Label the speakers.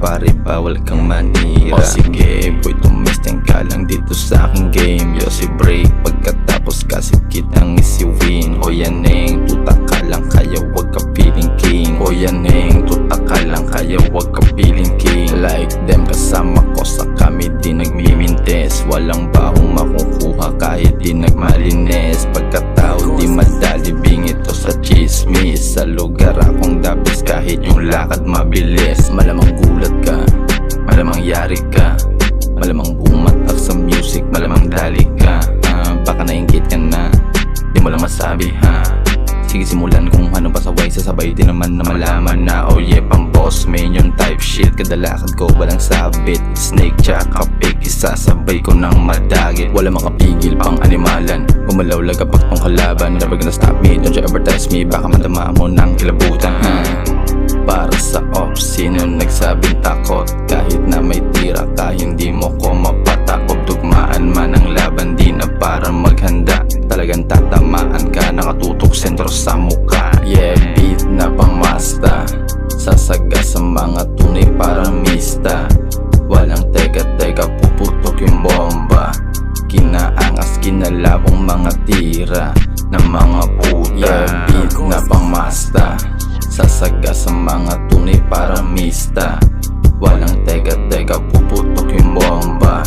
Speaker 1: pare, bawal kang manira. O sige boy, tumesteng ka lang dito sa aking game. Yo si break, pagkatapos kasi kitang isi-win. O yan neng, tuta ka lang kaya wag ka feeling king. O yan neng, tuta ka lang kaya wag ka feeling king. Like them, kasama ko sa kami di nagmimintes. Walang bahong makukuha kahit di nagmalines. Pagkatao di madalibing ito sa chismis. Sa lugar akong dabis kahit yung lakad mabilis. Malamang gulat ka, malamang yari ka, malamang bumatak sa music, malamang dali ka. Baka nainggit ka na, di mo lang masabi ha. Sige simulan kung ano pasaway, sasabay din naman na malaman na oh yeah, pang boss man yung type shit. Kadalakad ko walang sabit, snake tsaka pig, isasabay ko ng madagit. Wala makapigil pang animalan, gumalaw lang kapag tong kalaban. Never gonna stop me, don't you advertise me, baka madama mo ng kilabutan ha. Para sa off, sino nagsabing takot? Kahit na may tira ka, hindi mo ko mapatakot. Tugmaan man ang laban, di na para maghanda. Talagang tatamaan ka, nakatutok sentro sa mukha. Yeah, beat na pamasta, sasaga sa mga tunay parang mista. Walang teka-teka, puputok yung bomba. Kinaangas, kinalabong mga tira ng mga puta. Yeah, beat na pamasta, sasaga sa mga tunay parang mista. Walang teka-teka, puputok yung bomba.